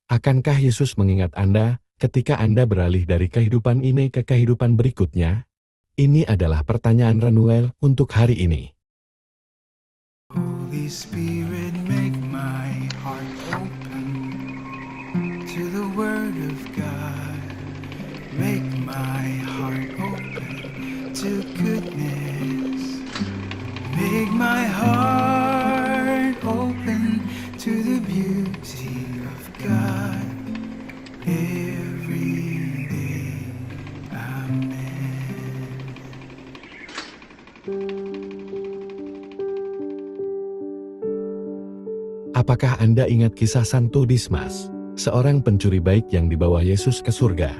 Akankah Yesus mengingat Anda ketika Anda beralih dari kehidupan ini ke kehidupan berikutnya? Ini adalah pertanyaan Renuel untuk hari ini. Holy Spirit, make my heart open to the Word of God. Make my heart open to goodness. Make my heart open to the beauty of God every day. Amen. Apakah Anda ingat kisah Santo Dismas, seorang pencuri baik yang dibawa Yesus ke surga?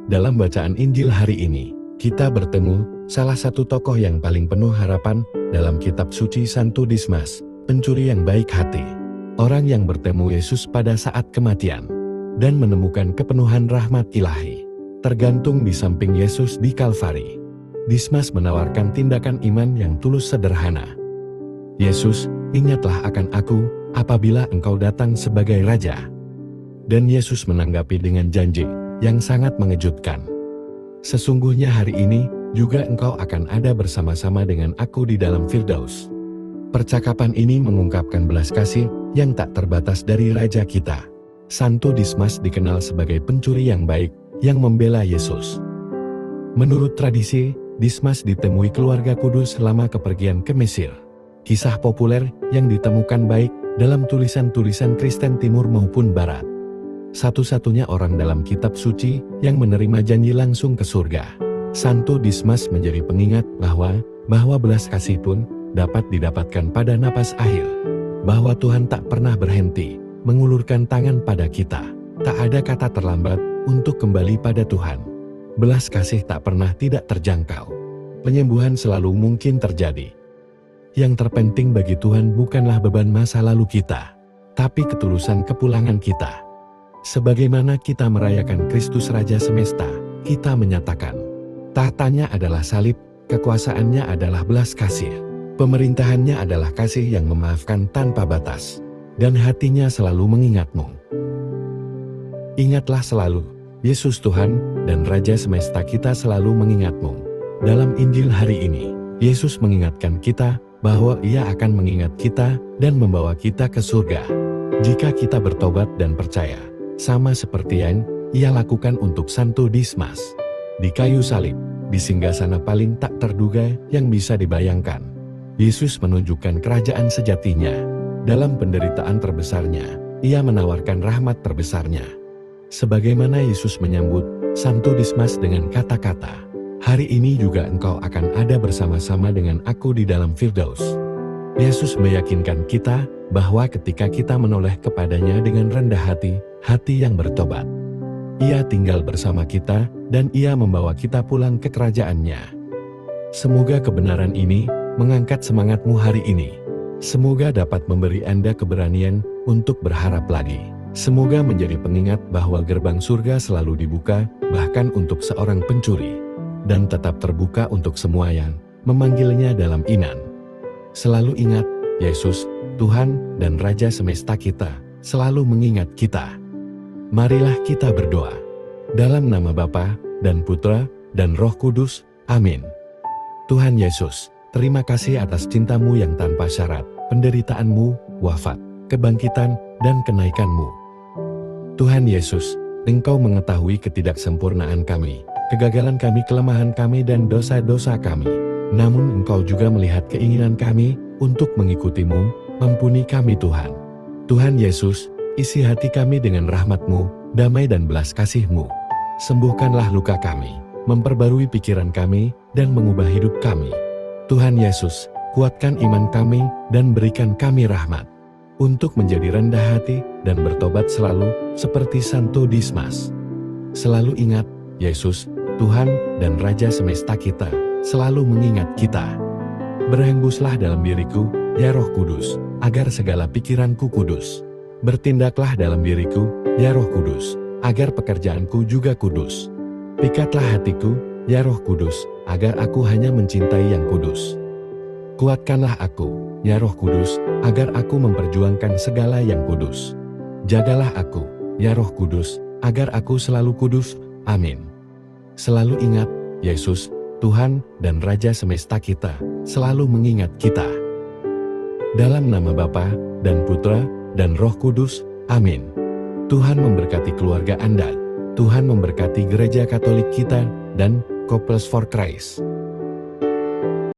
Dalam bacaan Injil hari ini, kita bertemu salah satu tokoh yang paling penuh harapan dalam kitab suci, Santo Dismas, pencuri yang baik hati. Orang yang bertemu Yesus pada saat kematian dan menemukan kepenuhan rahmat ilahi. Tergantung di samping Yesus di Kalvari. Dismas menawarkan tindakan iman yang tulus sederhana. Yesus, ingatlah akan aku apabila engkau datang sebagai Raja. Dan Yesus menanggapi dengan janji yang sangat mengejutkan. Sesungguhnya hari ini juga engkau akan ada bersama-sama dengan aku di dalam Firdaus. Percakapan ini mengungkapkan belas kasih yang tak terbatas dari Raja kita. Santo Dismas dikenal sebagai pencuri yang baik yang membela Yesus. Menurut tradisi, Dismas ditemui keluarga kudus selama kepergian ke Mesir. Kisah populer yang ditemukan baik dalam tulisan-tulisan Kristen Timur maupun Barat. Satu-satunya orang dalam kitab suci yang menerima janji langsung ke surga. Santo Dismas menjadi pengingat bahwa belas kasih pun dapat didapatkan pada napas akhir. Bahwa Tuhan tak pernah berhenti mengulurkan tangan pada kita. Tak ada kata terlambat untuk kembali pada Tuhan. Belas kasih tak pernah tidak terjangkau. Penyembuhan selalu mungkin terjadi. Yang terpenting bagi Tuhan bukanlah beban masa lalu kita, tapi ketulusan kepulangan kita. Sebagaimana kita merayakan Kristus Raja Semesta, kita menyatakan, tahtanya adalah salib, kekuasaannya adalah belas kasih, pemerintahannya adalah kasih yang memaafkan tanpa batas, dan hatinya selalu mengingatmu. Ingatlah selalu, Yesus Tuhan dan Raja Semesta kita selalu mengingatmu. Dalam Injil hari ini, Yesus mengingatkan kita bahwa Ia akan mengingat kita dan membawa kita ke surga. Jika kita bertobat dan percaya, sama seperti yang Ia lakukan untuk Santo Dismas. Di kayu salib, di singgasana paling tak terduga yang bisa dibayangkan, Yesus menunjukkan kerajaan sejatinya. Dalam penderitaan terbesarnya, Ia menawarkan rahmat terbesarnya. Sebagaimana Yesus menyambut Santo Dismas dengan kata-kata, hari ini juga engkau akan ada bersama-sama dengan aku di dalam Firdaus. Yesus meyakinkan kita bahwa ketika kita menoleh kepadanya dengan rendah hati, hati yang bertobat, Ia tinggal bersama kita dan Ia membawa kita pulang ke kerajaannya. Semoga kebenaran ini mengangkat semangatmu hari ini. Semoga dapat memberi Anda keberanian untuk berharap lagi. Semoga menjadi pengingat bahwa gerbang surga selalu dibuka, bahkan untuk seorang pencuri, dan tetap terbuka untuk semua yang memanggilnya dalam iman. Selalu ingat, Yesus, Tuhan dan Raja Semesta kita, selalu mengingat kita. Marilah kita berdoa. Dalam nama Bapa dan Putra dan Roh Kudus, amin. Tuhan Yesus, terima kasih atas cinta-Mu yang tanpa syarat, penderitaanmu, wafat, kebangkitan, dan kenaikan-Mu. Tuhan Yesus, Engkau mengetahui ketidaksempurnaan kami, kegagalan kami, kelemahan kami, dan dosa-dosa kami. Namun Engkau juga melihat keinginan kami untuk mengikuti-Mu, ampuni kami Tuhan. Tuhan Yesus, isi hati kami dengan rahmat-Mu, damai dan belas kasih-Mu. Sembuhkanlah luka kami, memperbarui pikiran kami, dan mengubah hidup kami. Tuhan Yesus, kuatkan iman kami, dan berikan kami rahmat untuk menjadi rendah hati dan bertobat selalu seperti Santo Dismas. Selalu ingat, Yesus, Tuhan dan Raja Semesta kita, selalu mengingat kita. Berhembuslah dalam diriku, ya Roh Kudus, agar segala pikiranku kudus. Bertindaklah dalam diriku, ya Roh Kudus, agar pekerjaanku juga kudus. Pikatlah hatiku, ya Roh Kudus, agar aku hanya mencintai yang kudus. Kuatkanlah aku, ya Roh Kudus, agar aku memperjuangkan segala yang kudus. Jagalah aku, ya Roh Kudus, agar aku selalu kudus. Amin. Selalu ingat, Yesus, Tuhan dan Raja semesta kita, selalu mengingat kita. Dalam nama Bapa dan Putra dan Roh Kudus. Amin. Tuhan memberkati keluarga Anda. Tuhan memberkati gereja Katolik kita dan Couples for Christ.